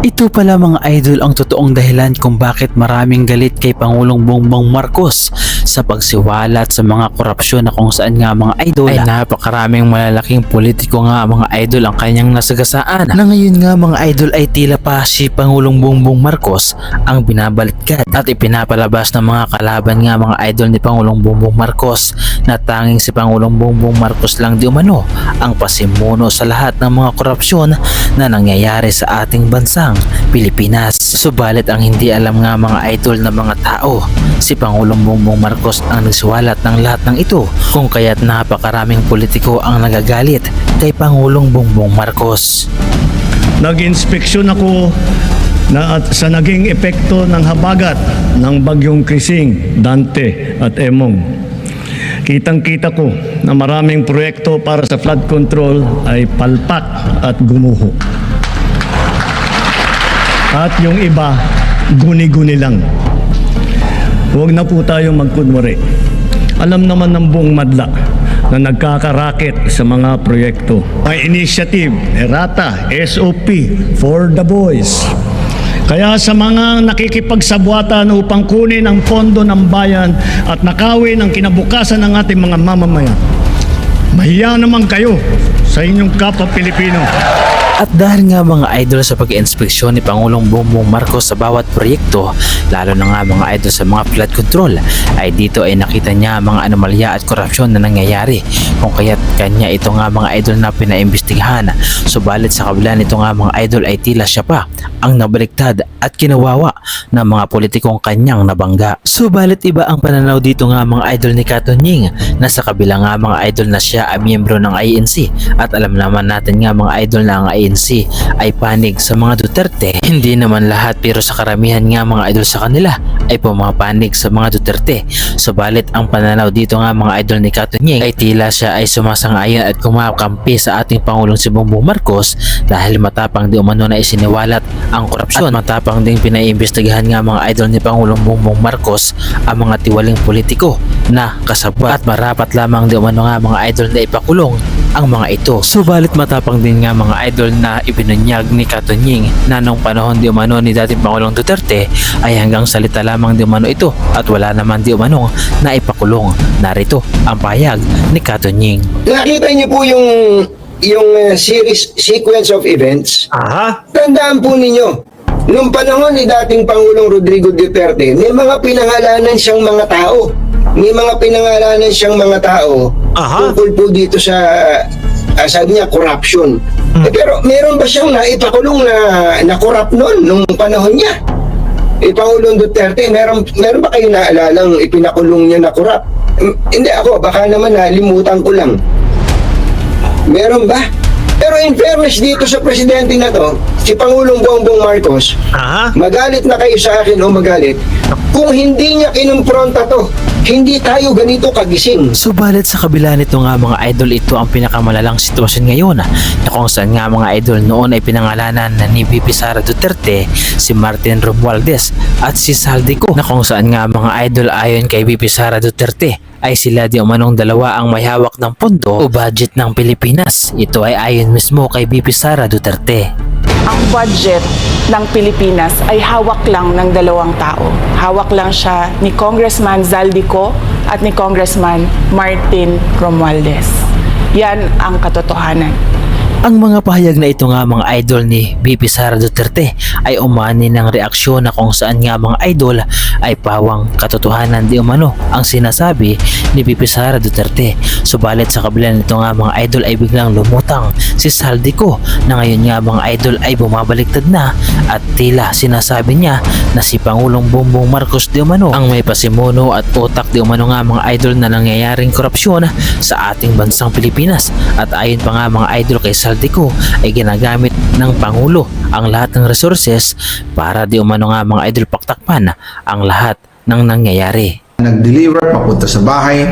Ito pala mga idol ang totoong dahilan kung bakit maraming galit kay Pangulong Bongbong Marcos sa pagsiwalat sa mga korupsyon na kung saan nga mga idol ay napakaraming malalaking politiko nga mga idol ang kanyang nasagasaan, na ngayon nga mga idol ay tila pa si Pangulong Bongbong Marcos ang binabaliktad at ipinapalabas ng mga kalaban nga mga idol ni Pangulong Bongbong Marcos na tanging si Pangulong Bongbong Marcos lang di umano ang pasimuno sa lahat ng mga korupsyon na nangyayari sa ating bansang Pilipinas. Subalit ang hindi alam nga mga idol na mga tao, si Pangulong Bongbong Marcos ang nagsuwalat ng lahat ng ito, kung kaya't napakaraming politiko ang nagagalit kay Pangulong Bongbong Marcos. Nag-inspeksyon ako sa naging epekto ng habagat ng bagyong Krising, Dante at Emong. Kitang-kita ko na maraming proyekto para sa flood control ay palpak at gumuho. At yung iba, guni-guni lang. Huwag na po tayong magkunwari. Alam naman ng buong madla na nagkakaraket sa mga proyekto. May initiative, errata, SOP, for the boys. Kaya sa mga nakikipagsabwatan upang kunin ang pondo ng bayan at nakawin ang kinabukasan ng ating mga mamamayan, mahiya naman kayo sa inyong kapwa Pilipino. At dahil nga mga idol sa pag-inspeksyon ni Pangulong Bongbong Marcos sa bawat proyekto, lalo na nga mga idol sa mga flood control, ay dito ay nakita niya mga anomalya at korupsyon na nangyayari, kung kaya't kanya ito nga mga idol na pinaimbestigahan. Subalit sa kabila nito nga mga idol ay tila siya pa ang nabaliktad at kinawawa ng mga politikong kanyang nabangga. Subalit iba ang pananaw dito nga mga idol ni Katunying, na sa kabila nga mga idol na siya ay miyembro ng INC, at alam naman natin nga mga idol na ang INC ay panig sa mga Duterte. Hindi naman lahat pero sa karamihan nga mga idol sa kanila ay pumapanig sa mga Duterte. Subalit ang pananaw dito nga mga idol ni Katunying ay tila siya ay sumasang-ayon at kumakampi sa ating Pangulong si Bongbong Marcos dahil matapang di umano na isiniwalat ang korupsyon, at matapang ding pinaiimbestigahan nga mga idol ni Pangulong Bongbong Marcos ang mga tiwaling politiko na kasabwat, at marapat lamang di umano nga mga idol na ipakulong ang mga ito. Subalit matapang din nga mga idol na ibinunyag ni Katunying na nung panahon di umano ni dating Pangulong Duterte ay hanggang salita lamang di umano ito at wala naman di umano na ipakulong. Narito ang pahayag ni Katunying. Nakita niyo po yung sequence of events. Tandaan po ninyo, nung panahon ni dating Pangulong Rodrigo Duterte, may mga pinangalanan siyang mga tao. May mga pinangalanan siyang mga tao tungkol po dito sa sabi niya, corruption. Pero meron ba siyang naipakulong na corrupt noon nung panahon niya? Pangulong Duterte, meron ba kayo naalalang ipinakulong niya na corrupt? Hindi ako, baka naman nalimutan ko lang. Meron ba? Pero in fairness dito sa presidente na to, si Pangulong Bongbong Marcos, magalit na kayo sa akin o magalit, kung hindi niya kinumpronta to, hindi tayo ganito kagising. Subalit sa kabila nito nga mga idol, ito ang pinakamalalang sitwasyon ngayon, na kung saan nga mga idol noon ay pinangalanan na ni VP Sara Duterte si Martin Romualdez at si Saldico, na kung saan nga mga idol ayon kay VP Sara Duterte ay sila di umanong dalawa ang may hawak ng pondo o budget ng Pilipinas. Ito ay ayon mismo kay VP Sara Duterte. Ang budget ng Pilipinas ay hawak lang ng dalawang tao. Hawak lang siya ni Congressman Zaldico at ni Congressman Martin Romualdez. Yan ang katotohanan. Ang mga pahayag na ito nga mga idol ni VP Sara Duterte ay umani ng reaksyon na kung saan nga mga idol ay pawang katotohanan di umano ang sinasabi ni VP Sara Duterte. Subalit sa kabila nito nga mga idol ay biglang lumutang si Saldico, na ngayon nga mga idol ay bumabaliktad na at tila sinasabi niya na si Pangulong Bongbong Marcos di umano ang may pasimuno at utak di umano nga mga idol na nangyayaring korupsyon sa ating bansang Pilipinas. At ayon pa nga mga idol kay Saldico ay ginagamit ng Pangulo ang lahat ng resources para di umano nga mga idol paktakpan ang lahat ng nangyayari. Nag-deliver papunta sa bahay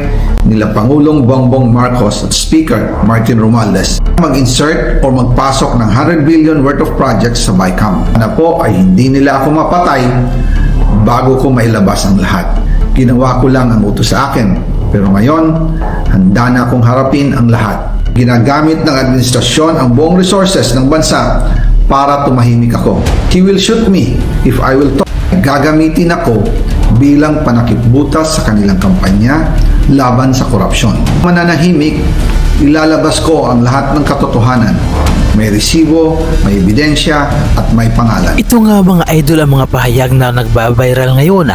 nila Pangulong Bongbong Marcos at Speaker Martin Romualdez mag-insert o magpasok ng 100 billion worth of projects sa BICAM. Na po ay hindi nila ako mapatay bago ko mailabas ang lahat. Ginawa ko lang ang utos sa akin, pero ngayon handa na akong harapin ang lahat. Ginagamit ng administrasyon ang buong resources ng bansa para tumahimik ako. He will shoot me if I will talk. Gagamitin ako bilang panakipbutas sa kanilang kampanya laban sa korupsyon. Mananahimik, ilalabas ko ang lahat ng katotohanan. May resibo, may ebidensya, at may pangalan. Ito nga mga idol ang mga pahayag na nagbabiral ngayon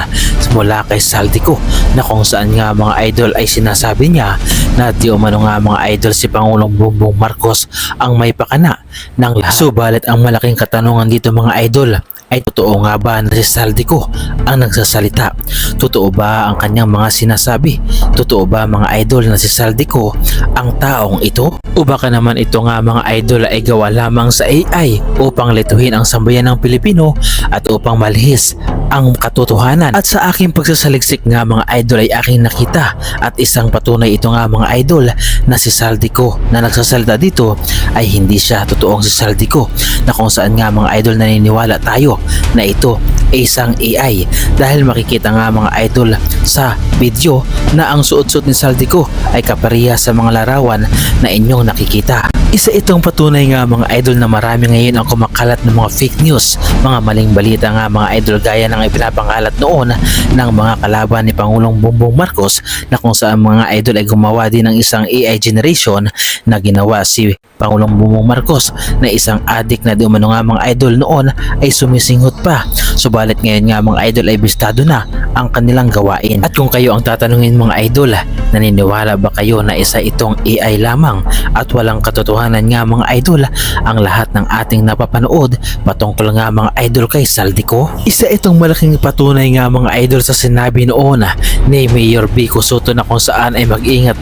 mula kay Saldico, na kung saan nga mga idol ay sinasabi niya na di umano nga mga idol si Pangulong Bongbong Marcos ang may pakana ng lahat. Subalit ang malaking katanungan dito mga idol ay totoo nga ba na si Saldico ang nagsasalita? Totoo ba ang kanyang mga sinasabi? Totoo ba mga idol na si Saldico ang taong ito? O baka naman ito nga mga idol ay gawa lamang sa AI upang lituhin ang sambayan ng Pilipino at upang malihis ang katotohanan? At sa aking pagsasaliksik nga mga idol ay aking nakita at isang patunay ito nga mga idol na si Saldico na nagsasalita dito ay hindi siya totoong si Saldico, na kung saan nga mga idol naniniwala tayo na ito ay isang AI dahil makikita nga mga idol sa video na ang suot-suot ni Saldico ay kapareha sa mga larawan na inyong nakikita. Isa itong patunay nga mga idol na marami ngayon ang kumakalat ng mga fake news, mga maling balita nga mga idol gaya ng ipinapangalat noon ng mga kalaban ni Pangulong Bongbong Marcos, na kung saan mga idol ay gumawa din ng isang AI generation na ginawa si Pangulong Bongbong Marcos na isang adik na di umano nga mga idol noon ay sumisinghot pa. Subalit ngayon nga mga idol ay bistado na ang kanilang gawain. At kung kayo ang tatanungin mga idol, naniniwala ba kayo na isa itong AI lamang at walang katotohanan nga mga idol ang lahat ng ating napapanood patungkol nga mga idol kay Saldico? Isa itong malaking patunay nga mga idol sa sinabi noon ni Mayor Vico Soto na kung saan ay mag-ingat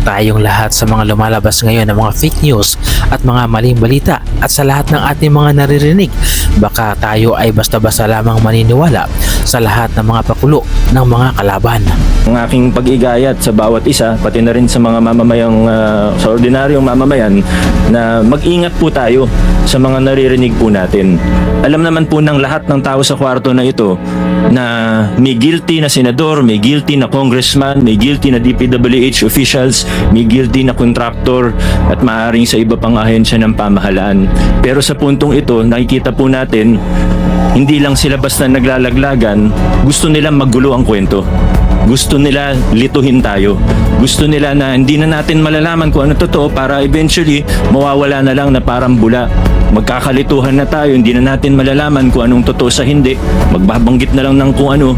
tayong lahat sa mga lumalabas ngayon ng mga fake news at mga maling balita, at sa lahat ng ating mga naririnig baka tayo ay basta-basta lamang maniniwala sa lahat ng mga pakulo ng mga kalaban. Ang aking pag-igayat sa bawat isa, pati na rin sa mga mamamayang, sa ordinaryong mamamayan, na mag-ingat po tayo sa mga naririnig po natin. Alam naman po ng lahat ng tao sa kwarto na ito na may guilty na senador, may guilty na congressman, may guilty na DPWH officials, may guilty na contractor at maaaring sa iba pang ahensya ng pamahalaan. Pero sa puntong ito, nakikita po natin, hindi lang sila basta naglalaglagan, gusto nilang maggulo ang kwento. Gusto nila lituhin tayo. Gusto nila na hindi na natin malalaman kung ano totoo para eventually mawawala na lang na parang bula. Magkakalituhan na tayo, hindi na natin malalaman kung anong totoo sa hindi. Magbabanggit na lang ng kung ano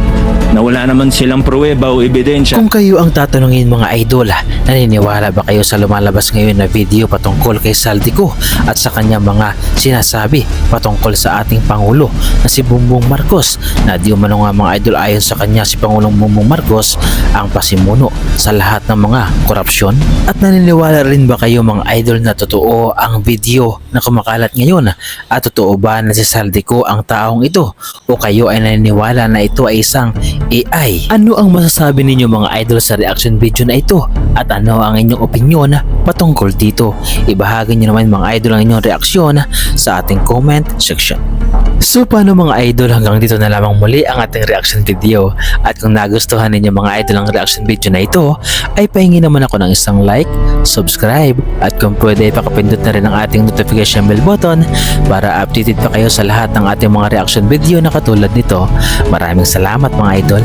na wala naman silang pruweba o ebidensya. Kung kayo ang tatanungin mga idol, naniniwala ba kayo sa lumalabas ngayon na video patungkol kay Saldico at sa kanyang mga sinasabi patungkol sa ating Pangulo na si Bongbong Marcos, na di umano nga mga idol ayon sa kanya si Pangulong Bongbong Marcos ang pasimuno sa lahat ng mga korupsyon? At naniniwala rin ba kayo mga idol na totoo ang video na kumakalat ngayon, at totoo ba na si Saldico ang taong ito, o kayo ay naniniwala na ito ay isang AI? Ano ang masasabi ninyo mga idol sa reaction video na ito, at ano ang inyong opinyon patungkol dito? Ibahagi nyo naman mga idol ang inyong reaksyon sa ating comment section. So paano mga idol, hanggang dito na lamang muli ang ating reaction video, at kung nagustuhan ninyo mga idol ang reaction video na ito ay pahingi naman ako ng isang like, subscribe, at kung pwede pakapindot na rin ang ating notification bell button para updated pa kayo sa lahat ng ating mga reaction video na katulad nito. Maraming salamat mga idol.